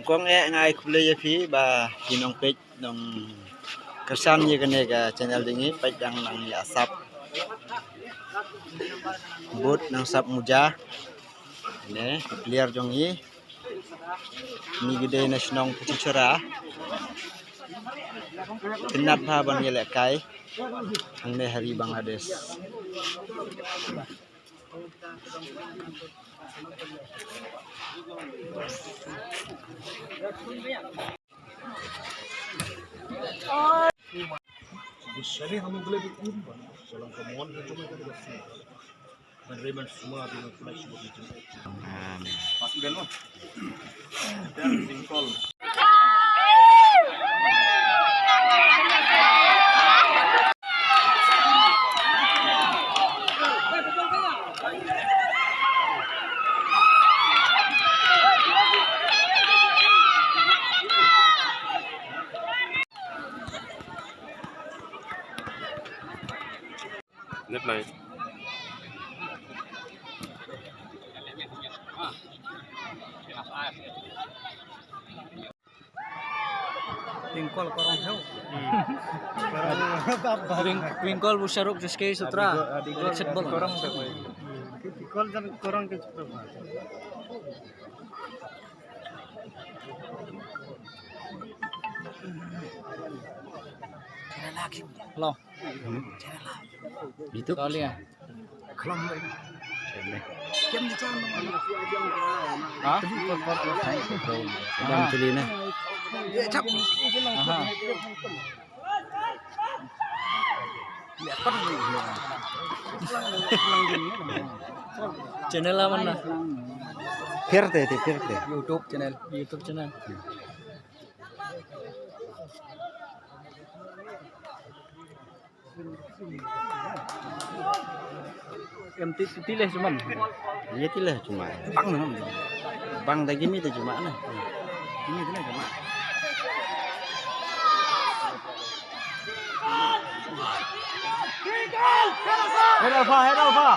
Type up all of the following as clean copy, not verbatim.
kong ngay kulay fi ba kinong page nung kesan ye kene ga channel dingi page yang nang asap but nang sap muja ini clear jong yi ni gede na snong pucura tinat ba ban yele kai ang ne hari Bangladesh Syari kamu boleh dikumpan salam kemohon cuma kita bersih menerima semua dengan flash begitu. Mas Beno. Dan tingkol. Net naik. Twinkle korong jauh. Twinkle busaruk jiske sutra. Basketball korong tu. Twinkle dan korong ke sutra. Channel lagi. Lo. Channel lagi. Itu kali ya. kelam Jam di sana. ah dan celina Cap. Aha. Channel mana? Pirte YouTube channel. Em tileh cuma. iya tilah cuma bang dah gini tu cuma nah Ini tilah cuma. Head Alpha.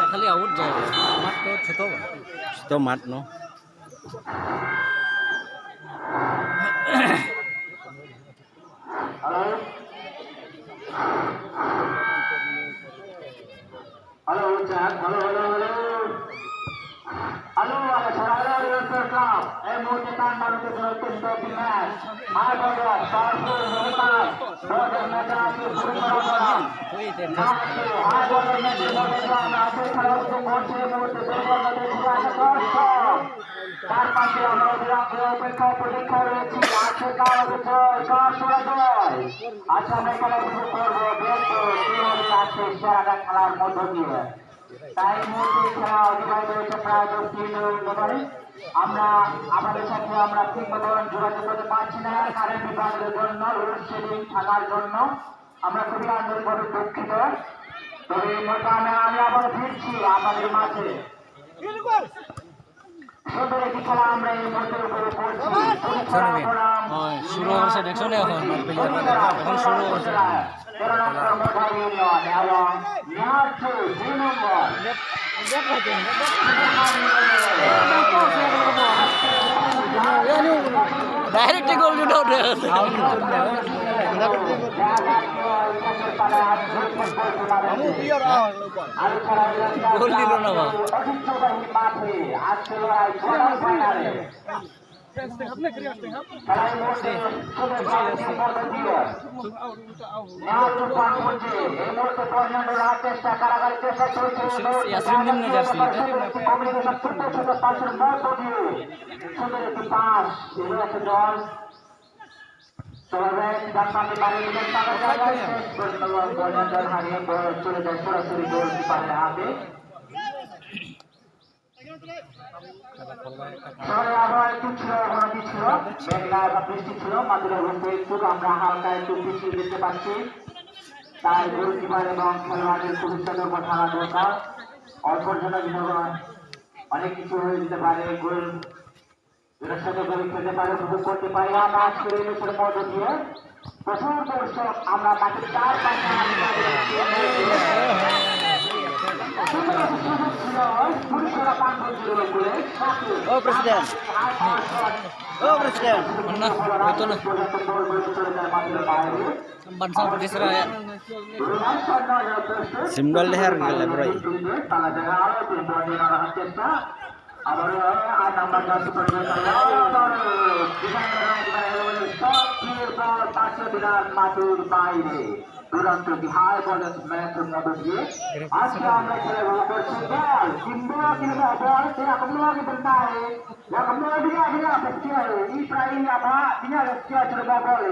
Kali out je. Mat to छोटो. tomat no Halo Cak, halo. Halo, ada saudara yang terkap. Mutetan baru tertutup timnas. Ada Sarful Sultan. Bodoh mereka itu berperan. Ada mereka nanti kalau semua berbuat tidak kosong. তার পাশে আমরা অপেক্ষা পরীক্ষা রয়েছি আছে কাজ জয় আচ্ছা আমরা খেলা শুরু করবো দেখবো কি হবে আজকে সেরাটা খেলার মধ্য দিয়ে তাই মুহূর্তে খেলা অতিবাহিত হয়েছে প্রায় 10 মিনিট ব্যাপারে আমরা আমাদের সাথে আমরা ঠিক মতন যোগাযোগ করতে পারছি না কারেন্ট বিভাগের জন্য লোডশেডিং থাকার জন্য আমরা খুবই আন্তরিকভাবে দুঃখিত তবে মোটামুটি আমি আবার ফিরছি আমাদের মাঝে সুন্দর একটি খেলা আমরা এই মঞ্চের উপরে করছি শুরু হচ্ছে দেখছো না এখন শুরু হচ্ছে 13 নম্বর মোটা ইউনিয়ন এবং নিয়ারটু 2 নম্বর डायरेक्ट गोल जुड़ा उठे गोल दिल ना बा यास्रीन दिन नजर सी শহরে আবহাওয়া একটু ছিল, অবনতি ছিল, মেঘলা বা বৃষ্টি ছিল, মাঝে মধ্যে একটু আমরা হালকা একটু বৃষ্টি দেখতে পাচ্ছি। তাই গোলকিপার এবং খেলোয়াড়দের খুবই সতর্ক থাকা দরকার। অল্পর জন্য অনেক কিছু হয়ে যেতে পারে, গোল এটার সাথে গোল খেলতে পারে, উপভোগ করতে পারি আমরা আজকের এই ম্যাচের মধ্য দিয়ে। প্রচুর দর্শক আমরা মাঠের চারপাশে Oh presiden. Oh presiden. Mana? Itu lah. Bansal di Seraya. Simbol leher gila bro. দুরন্ত বিহার বলেন ম্যাচের মধ্য দিয়ে আজকে আমরা খেলে ভালো করছি বল কিংবা কিংবা বল तेरा हम लोग भी बनता है या हम लोग भी आगे आ सकते हैं ई प्राइम या बा बिना रस्तिया चलबा বল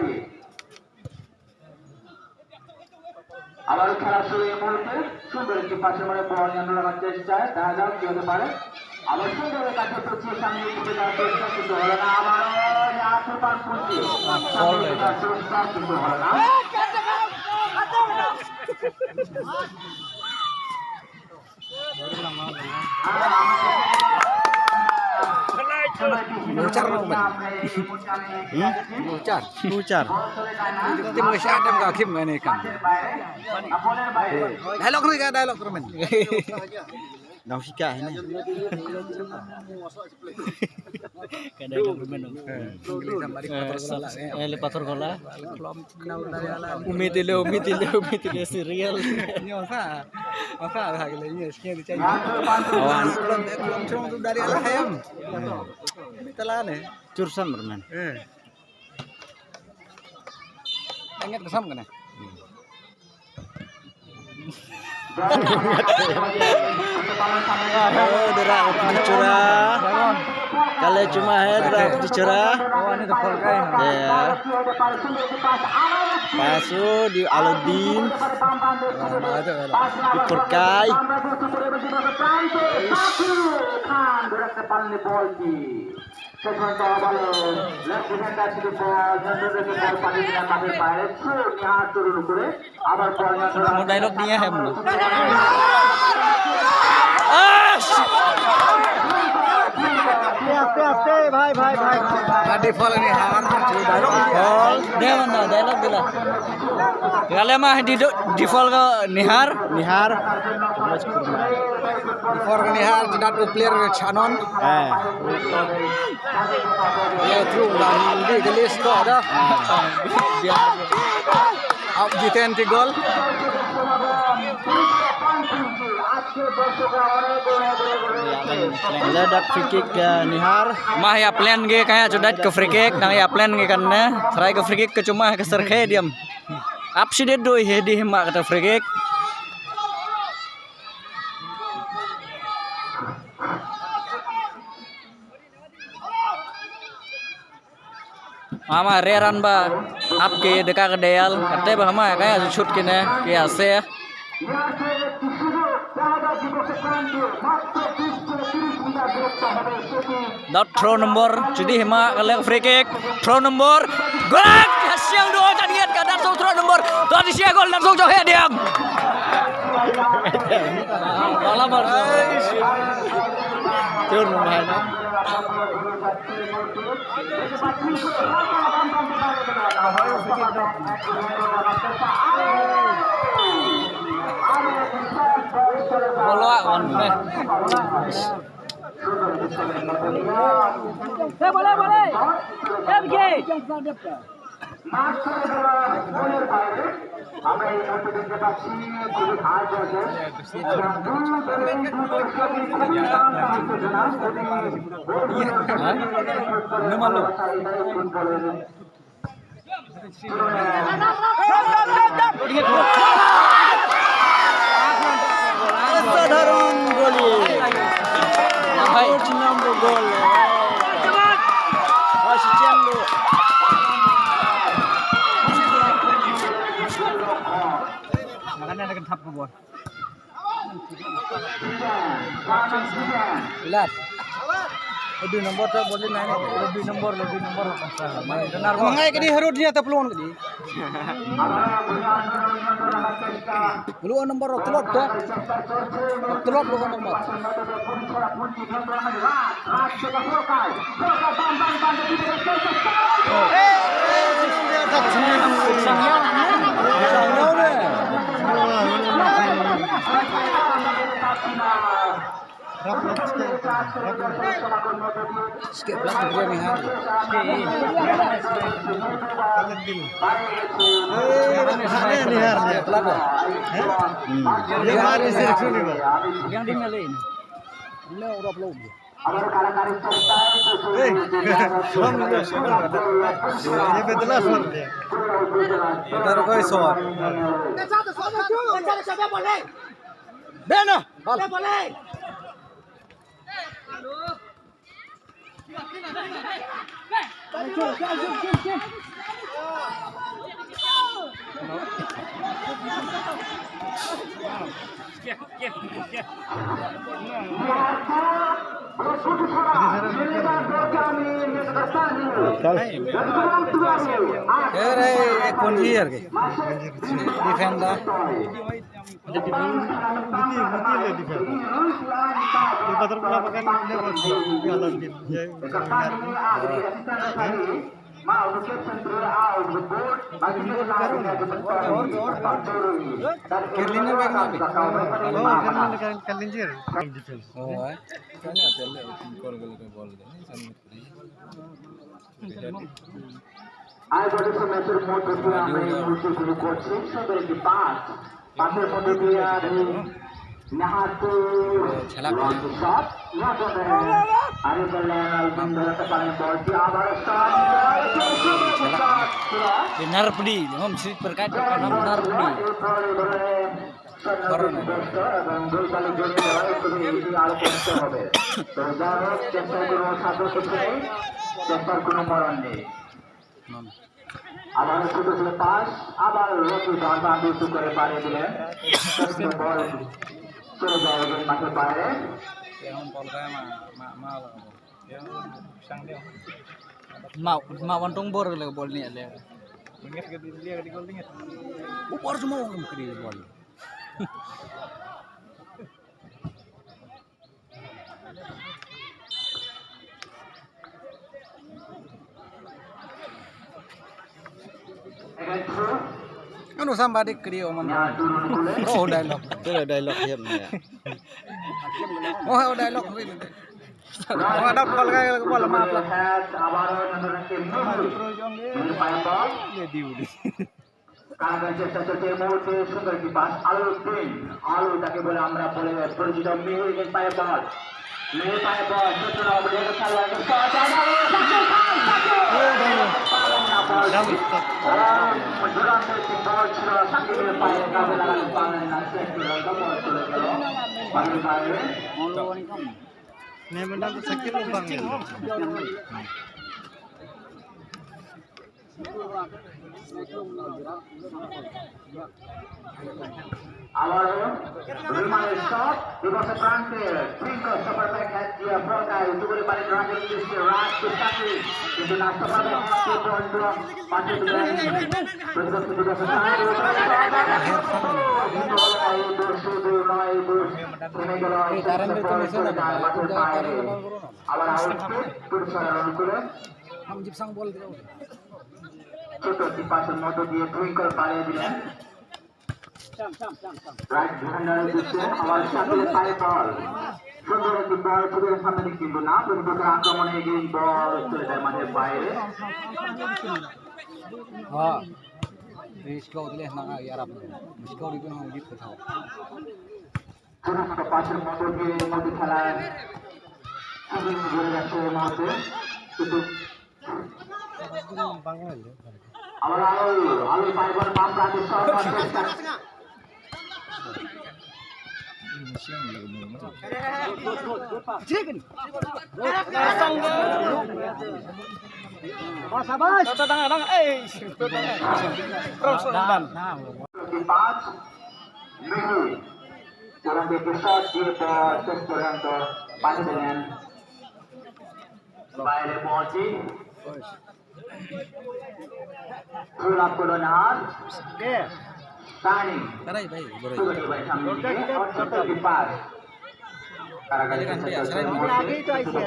আবার খেলা শুরু এই মুহূর্তে সুন্দর একটি পাশে মানে বল নিয়ন্ত্রণ করার চেষ্টায় দেখা যাক কি হতে পারে আবার সুন্দরের কাছে পৌঁছে সামনে উঠে যাওয়ার চেষ্টা কিন্তু হলো না আবার আটে পাস করছে চেষ্টা কিন্তু হলো না Mucar mau main. Mucar. Pucar. Tim nggak ada nggak kim ini kan. Dialog nih kan dialog temen. Daun sika ini. Kada ada temen. Lipator gola. Umi tile serial. Masa lagi ini sekian dicari. Awan. Belum tuh dari Allah ayam. Telan ya. Cursan bermain. Ingat kesam kan ya? Oh, derak putih curah. Kalau cuma derak putih curah. Oh, ini tuh polkai. Ya. Pasu di Aludin. Di Perkai. Mau dialog dia hem loh. Aste भाई Tadi fall ini har dialog dia mana dialog bila. Kalian mah di fall ke Nihar. Nihar. Di fall ke Nihar tidak player Chanon. Ya true dan di list kok ada. Dia up jiten 3 gol. Ledak free kick Nihar. Mah ya plan ge kayak cudat ke free kick, nang ya plan ge karena serai ke free kick ke cuma ke serke diam. Upside doi he di mak kata free kick. Mama reran ba आपके देखा के दयाल कते बा हमा काया छूट के ने के आसे dot throw number jadi hema kale free kick throw number gol hasil do jadian ka dat throw number to di sia gol langsung jo he diam bola bar Turun main. bola on ne boleh FG আমরা এই মুহূর্তে দেখতে পাচ্ছি খুবই hard হয়েছে Saudara goli. Hai nomor gol. Masih Ciandu. makanya ada kentap ke bawah lihat Lebih nombor tak boleh naik. Lebih nombor benar. Mangai ke di harus dia peluang ke di. Belum nombor telot dah. Telot bukan nombor. Sikit pula tu dia ni ha. Yang di Malay. Ini orang belum. Konjier ke defender আয়োজিত ম্যাচের মধ্যে দিয়ে আমরা এই মুহূর্তে শুরু করছি সেগুলি পাঁচ পাঁচের মধ্যে দিয়ে আমি নাহাতুর শট আরে বললেন আলবিন ধরতে পারেন বলটি আবার benar pedi. Hom sih berkat benar pedi. এবং দুই তালে জড়িয়ে দেওয়া শুধু এটি আরো করতে হবে তো যা হোক চেষ্টার কোনো সাধ্য কিছু নেই চেষ্টার কোনো মরণ নেই আবার ছোট ছোট পাস আবার রকি ডান উঁচু করে পাড়ে দিলেন বল চলে যায় ওদের মাঠের বাইরে Mau wantung bor le bol ni le. Bor semua orang kiri bol. Anu sampai di kiri oman. Oh dialog. Itu là dialog hiệp này. Oh dialog ini. Oh ada bol kayak bol maaf lah. কারণ চেষ্টা চলছে এই মুহূর্তে সুন্দর একটি pass Aluddin আলু তাকে বলে আমরা বলে পরিচিত মেহের পায়ে বল মেহের পায়ে বল আবারও রুমানের শট বিপক্ষে প্রান্তে ট্রিঙ্কল সুপার ব্যাক হ্যাচ দিয়ে ফরকায় উঁচু করে পারে রাজের উদ্দেশ্যে রাজকে চাকরি কিন্তু না সুপার ব্যাক হ্যাচ দিয়ে পাশে দিলেন প্রতিপক্ষ বিপক্ষে আবার আউটপুট পুরস্কার রান করে ছোট একটি পাশের মধ্য দিয়ে টুইঙ্কল পাড়িয়ে দিলেন রাইট ডিফেন্ডারের দিচ্ছে আবার সাথে পায়ে বল সুন্দর একটি বল ফুটের সামনে দিক কিন্তু না প্রতিপক্ষের আক্রমণে এগিয়ে বল চলে যায় মাঠের বাইরে হ্যাঁ রিস্কও দিলে না ইয়ারাপ রিস্কও দিতে না জিত কোথাও ছোট ছোট পাশের মধ্য দিয়ে মধ্যে খেলায় ঘুরে যাচ্ছে এই মুহূর্তে কিন্তু আবার আলু পাইবার বাম প্রান্তে বাইরে বলছি সুলাভ করলো না টার্নিং সামনে দিকে পাস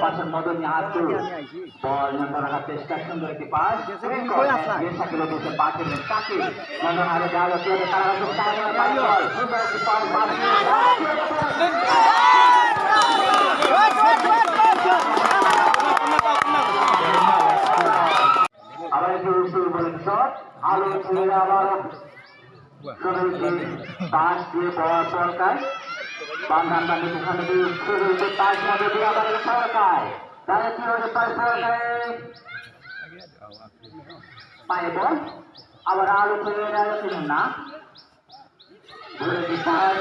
পাশের মদন হাত বল নম্বর হাতে স্ট্রাকশন করে কি পাস ये शक्ल से पास में ताकि मदन हारे जा रहे हैं तारा को टाइम में पास बॉल सुंदर की पास पास আবার শুরু বলেন শট আলো ছেড়ে আবার পাস দিয়ে বল সরকার বান্ধান বান্ধে ওখানে দিয়ে শুরু হতে পাস মধ্যে দিয়ে আবার সরকার তাহলে কি হবে পাস সরকার পায়ে বল আবার আলো ছেড়ে যাচ্ছে না ঘুরে দিতার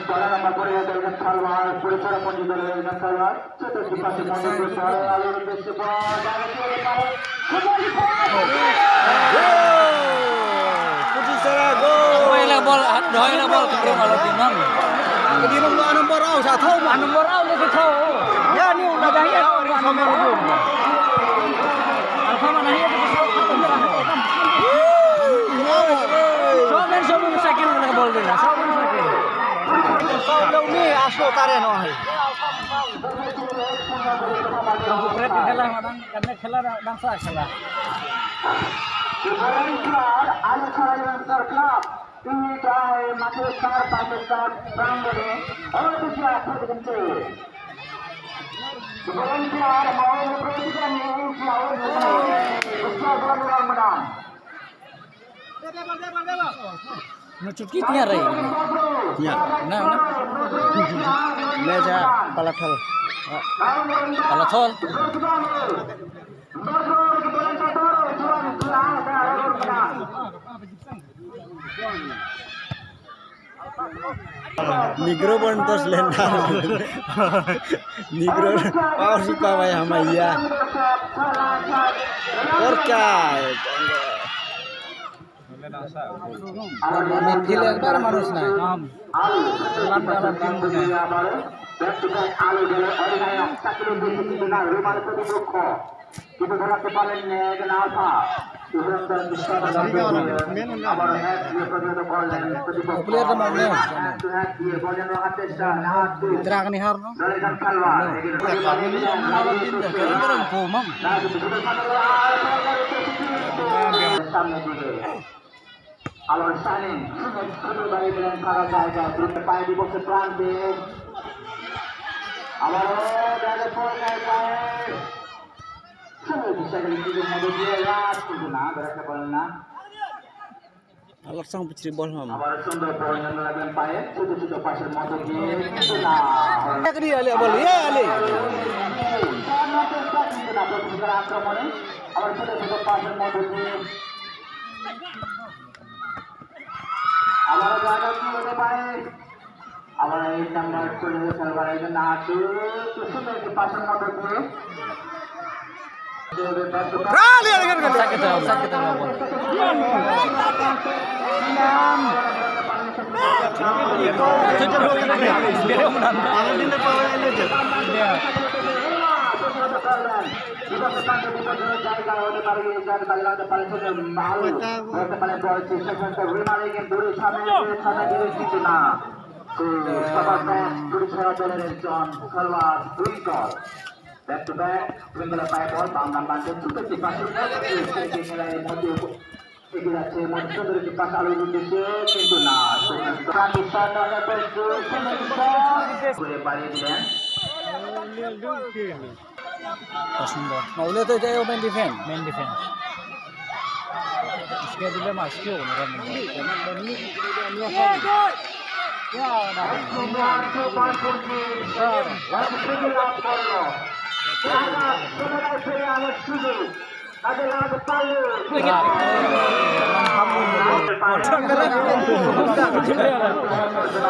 বারা নাম্বার করে একজন খেলোয়াড় পরিচয় পঞ্জিত একজন খেলোয়াড় চতুর্থ পাশে মনোযোগ আলোর উদ্দেশ্যে bol doy la bol ke malu timang Di nombor raw sa thau mà. nomor au le ke thau Ya ni udah dah ya nomor raw. alfa mana ya so men sakit na bol dila so men sakit Sau lâu ni aso tare no hai. Berat khela madang karena khela bangsa khela তিনি চায় মাঠের চার পাশে চার প্রাঙ্গণে অনেক আশ্রয় দিচ্ছে ভলেন্টিয়ার মহল প্রতিদিন no cukit nya rai Ya. nah Meja palathal. kalau thol Negro pun terus lenda. Negro power suka bay hamaya. Korkai. Gila একবার মানুষ নাই কিন্তু ধরাতে পারেন Tera ni har no pomam আলোর সানি ছোট বাড়ি দিলেন খারাপ জায়গা দুটো পায়ে দিবসে প্রাণ দিয়ে আবারও ব্যাগে পড়ে পায়ে বিষয়গুলি নিজের মধ্যে দিয়ে রাত কিন্তু না বেড়াতে পারেন না Alak sang pecri bol ham. আবার সুন্দর বল নিয়ে লাগলেন পায়ে ছোট ছোট পাশের মধ্যে দিয়ে কিন্তু না Kini ale bol ye ale. আক্রমণে আবার ছোট ছোট পাশের মধ্যে দিয়ে আবার জায়গা কি হতে পারে আবার এই নাম্বার চলে খেলবার একজন না সুন্দর একটি পাশের মধ্যে দিয়ে Rali ale kan. sakit na bol Back to back, twinkle পায়ে বল বাম বাম বাঁধে ছোট একটি পাশে খেলার মধ্যে এগিয়ে যাচ্ছে মধ্যে একটি পাশ আলোর উদ্দেশ্যে কিন্তু না করে বাড়িয়ে দিলেন সুন্দর নইলে তো এটাই মেন ডিফেন্স इसके दिले मास्कियो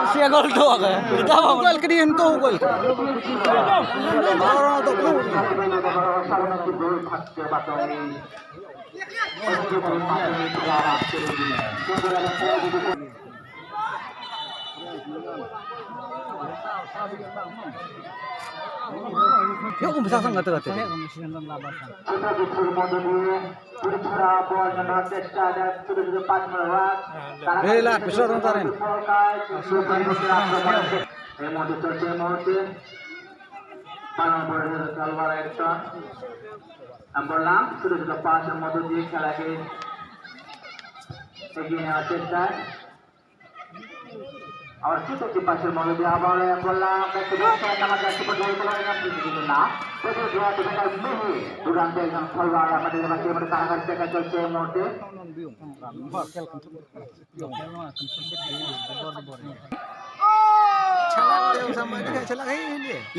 Sia gol tu agak. Kita mau gol ke dia tu gol. Orang tu gol. Yuk bisa sang kata-kata. ছোট কিছুর মধ্য দিয়ে পুরুষরা বল নেওয়ার চেষ্টা দেয় ছোট ছোট 5 নম্বর রাত এই লাখ পিছর ধরেন এই মধ্যে চলছে এই মুহূর্তে খেলোয়াড় একটা আমি বললাম ছোট ছোট 5 এর মধ্য দিয়ে খেলাকে এগিয়ে নেওয়ার চেষ্টায় और ছোট ছোট পাশের মধ্যে দিয়ে আবার বললাম একটু আমাদের একটু পর্যায়ে কিন্তু না প্রচুর জোয়ার দেখা মেহে দুরান্তে একজন খেলোয়াড় আমাদের মাঝে এবারে কারাগার দেখা চলছে এই মুহূর্তে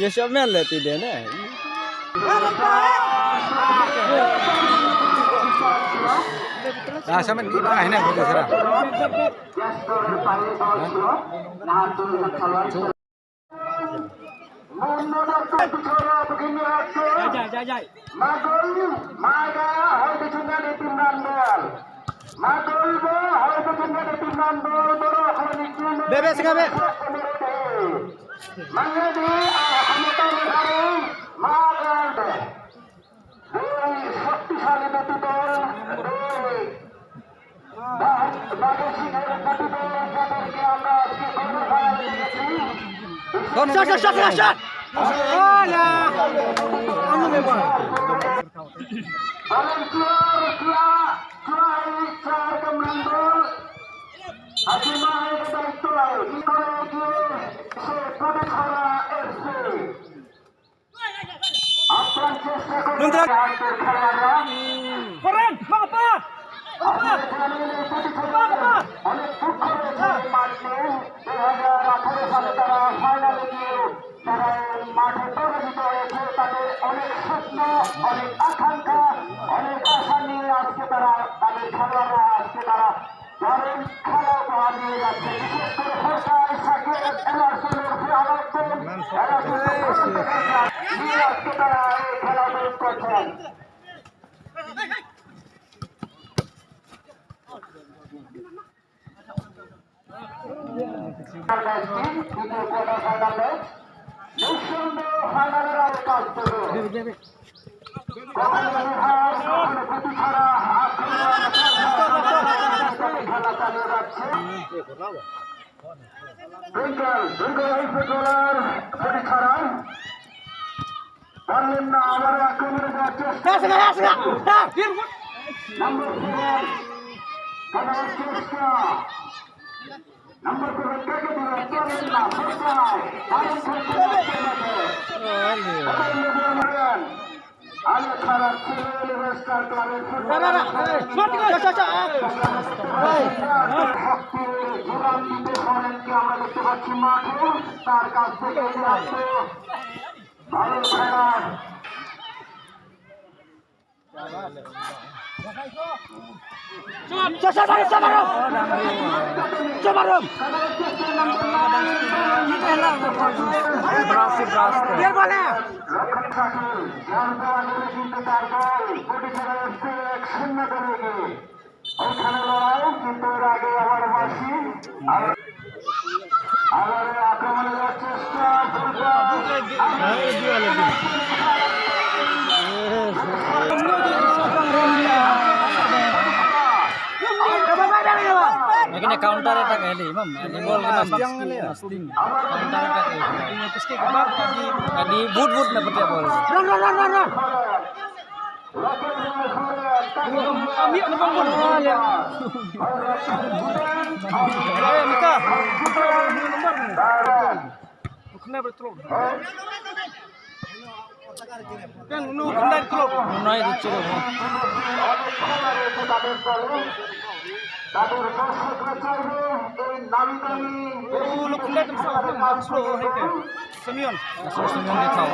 ये सब में लेती दे ना sama di bawah ini betul serah. Bebek sekali. শক্তিশালী দুটি দল যাদেরকে আমরা আজকে সালে তারা ফাইনালে গিয়ে তারা মাঠে পরাজিত হয়েছে তাদের অনেক স্বপ্ন অনেক আকাঙ্ক্ষা অনেক আশা নিয়ে আজকে তারা তাদের খেলোয়াড়রা আজকে তারা দারুণ খেলা উপহার নিয়ে যাচ্ছে বিশেষ করে সরকার সাকিব এনার্সনের আজকে তারা এই খেলা উপভোগ করছেন ফাইনালের আওকাশ দেবে খেলা চালিয়ে যাচ্ছে পারলেন না আবার আক্রমণে যাওয়ার চেষ্টা নম্বর করে কেটে দিল চলেন না আলো ছাড়ার স্টার ক্লাবের আমরা দেখতে পাচ্ছি মাঠে তার কাছ থেকে ভালো খেলার ওখানে লড়াই কিন্তু এর আগে আবার বাসি আবার আক্রমণের চেষ্টা Makanya counter attack ini, Imam. Ini ball kita masting. Counter attack ini. Tadi boot dapat dia ball. Run. Ambil ball. Mika. Kena bertelur. Kan kena bertelur. Nunai dicuri. তাদের দর্শকরা চাইবে এই নামি দামি Semyon ditaw.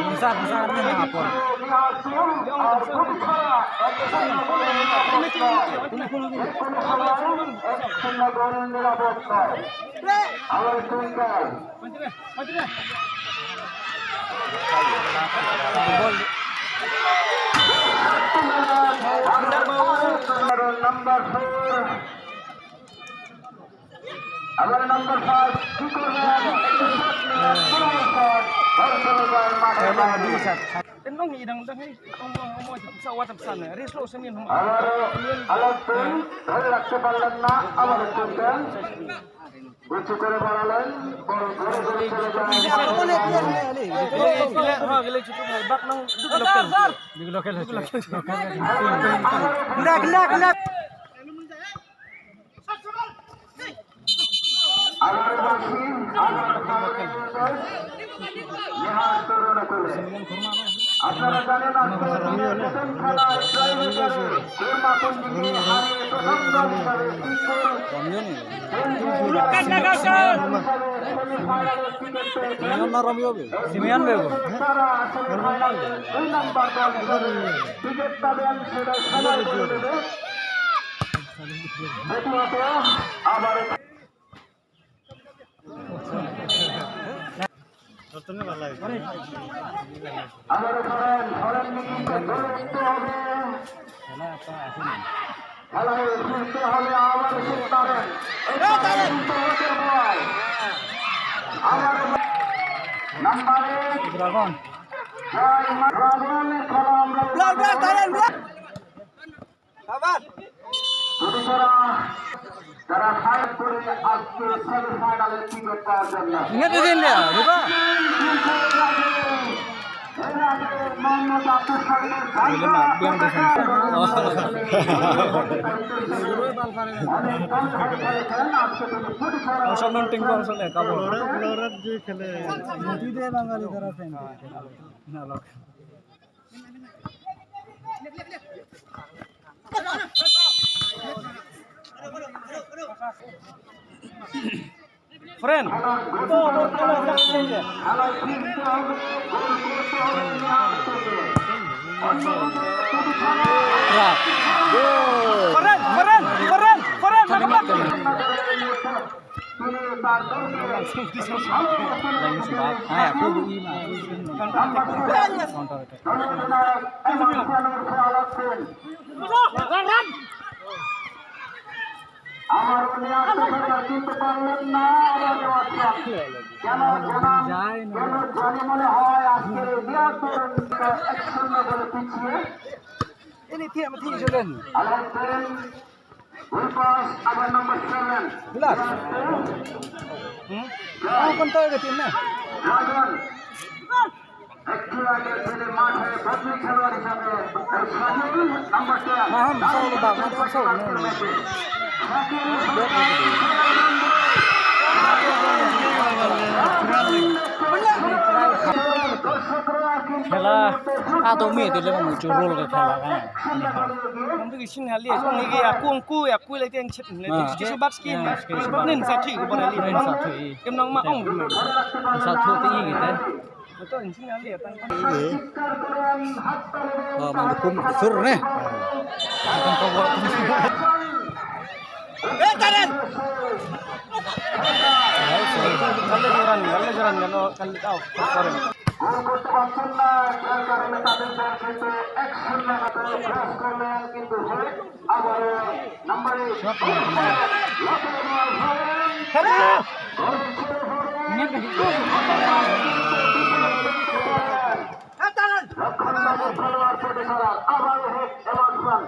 Bisa na hapon. Number 4 our number 5 কি করবেন Tenang ni dang dang ni. Omoy sawat tapsan na. Reslo sa min. রাখতে পারলেন না আবার চলতেন উঁচু করে বাড়ালেন বল ধরে ধরে চলে যান Gila cukup hebat nang lokal. Gelak. আমার বাসী আমার নিহার তরুণ করে আপনারা জানেন আজকে প্রথম খেলায় প্রাইভেটারে কুরমাপন্ডিকে হারিয়ে প্রথম দল হিসাবে Simian bego. তারা সেমিফাইনাল 2 নম্বর দল হিসাবে টিকিট পাবেন সেটা সবাই বলে দেবে দ্বিতীয়ত আবার আবার ধরেন নিকিতে ধরে দিতে হবে খেলায় ফিরতে হবে আবার পাবেন আবার নাম্বার 1 Dragon. ড্রাগন খেলা আমরা তারা ফাইট করে আজকে সেমিফাইনালে টিকিট পাওয়ার জন্য Ingat din dia, lupa. Mohammad Abdul সাইদের Sama ting kong sole kabur. Friend. আমার কিন্তু পারলেন না কেন জানি মনে হয় আজকের বলে পিছিয়ে আবার নম্বর 7 একটু আগে ছেলে মাঠে বদলি খেলোয়াড় হিসাবে নম্বর 10 Khela atomi itu dia mau curul ke khela kan. Kamu tu sini hali, so ni aku lagi yang cip ni. Jadi sebab skin, sebab ni satu ke pada ni. Kamu nang mak ong. Satu tinggi gitu. Betul sini hali apa? Oh, mangkum sur nih. Bukan kau. Taran. Kalau jalan kalau tahu. করতে পারছেন না যার কারণে তাদের দল কিন্তু 1-0 cross করলেন কিন্তু আবার নম্বরে খেলোয়াড় ফোটে ছাড়া আবার এভারসন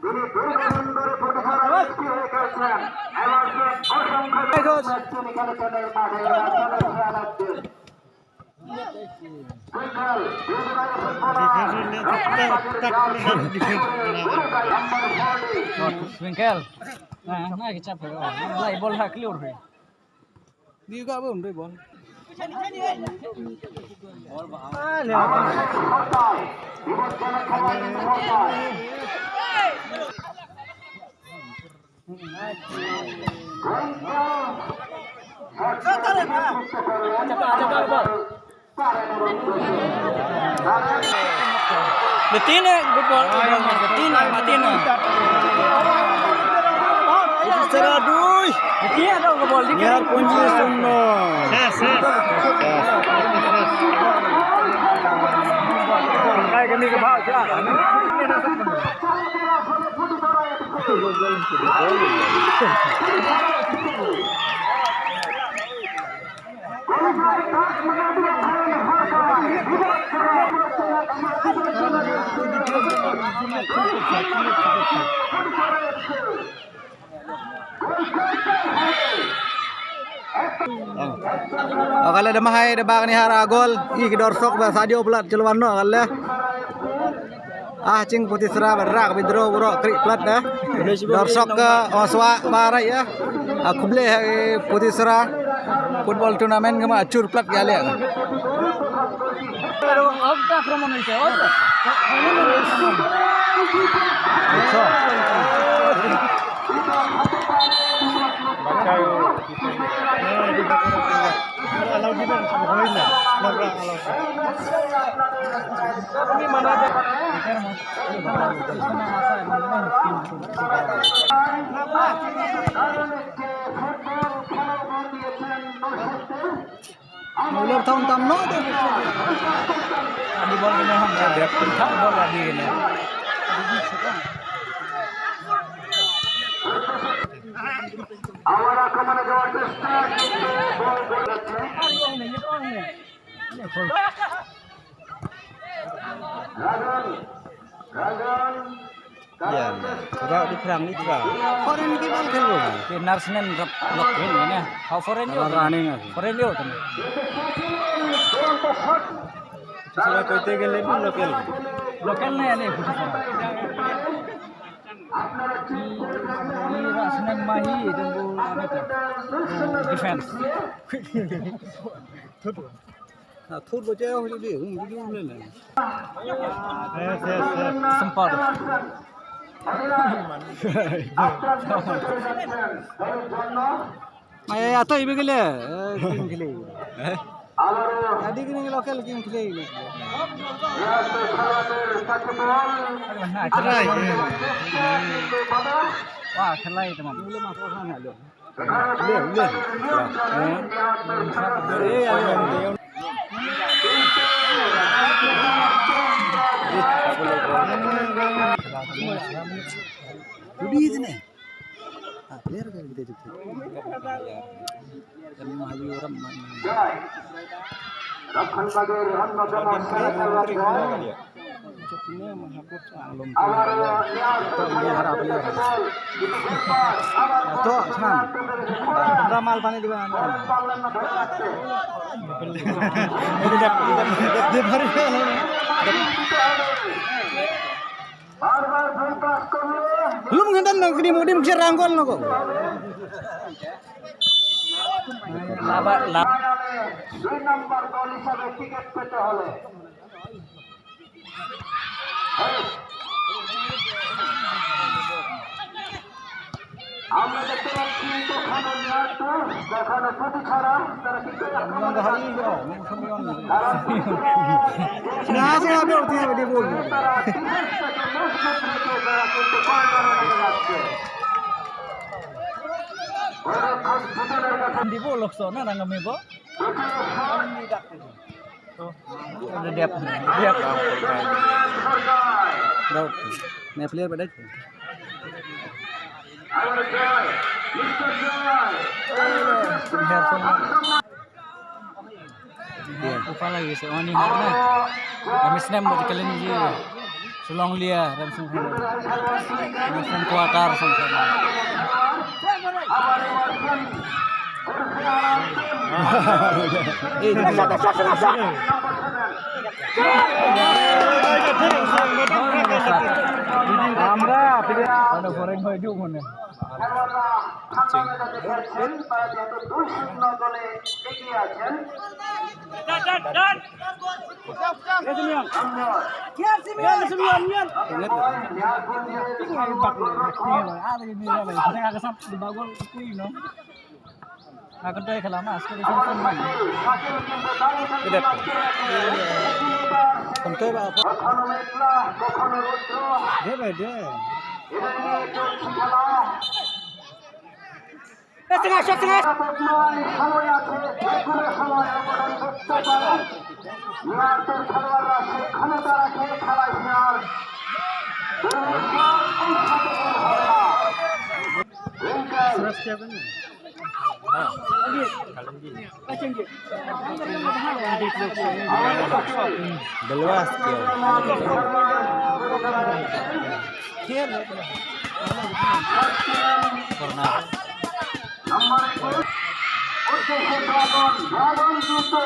তিনি দীর্ঘদিন ধরে ফোটে ছাড়া হয়ে গেছেন এভারসন অসংখ্য তিনি খেলেছেন মাঠে খেলা লাগছে Bengkel. Nah kecap ya. Lai bola hak liur he. Dia juga belum doi bol. Betina, gol. Betina, Betina. Itu seradui. Betina dong gol. Biar kunci sunno. Kayak gini ke bawah ya. Kalau ada mahai ada bang ni hara gol, i dorsok ba sadio plat celwan no kalau. Cing putih serah berak bidro bro krik plat dah. Dorsok ke oswa barai ya. Aku beli putih serah football turnamen ke acur plat kali ya. Mulai tahun tamno tu. Di bola ni ham dia pentak bola di ni. Awal akan jawab start Ragan Ya, kalau di perang ni juga. Foreign ni bang kelu. Pinar senen rap lokin ni. How foreign yo? Foreign yo tu. Sudah kau tegel ni lokal. Lokal ni ni. Ini senen mahi tunggu defense. Thut bocah aku jadi, video ni. Sempat. Maya atau ibu kele, kim kele. Adi kini lokal kim kele. Wah, kelai teman. Boleh masuk sana lo. Budi sini. Player kan kita juga. Dan mahu orang mana. Rakhan bager hanno jama saya Cukupnya menghapus alum. Atau senang. Ramal pani di mana? Belum ngendan nak kini mau dia rangkol nak kok. Laba. 2 নম্বর দল হিসাবে ticket পেতে হলে আমরা দেখতে পাচ্ছি দোকানে দেখানো প্রতি ছাড়া তারা কিন্তু Nah, saya ambil dia bol. Di bolok sana nang kami bo. Ada diap. Daud. Nah, player pada. Apa lagi so ni harna. Kami senam buat kalian je. Sulong lia dan semua. Kami kuatar sama. আমরা ada foreign baju mana? Akan tu kalau mas, kalau sampai mana? Tidak. Konten apa? Dia beda. Setengah. Deluas Corner. Nomor 1 untuk Dragon Juto.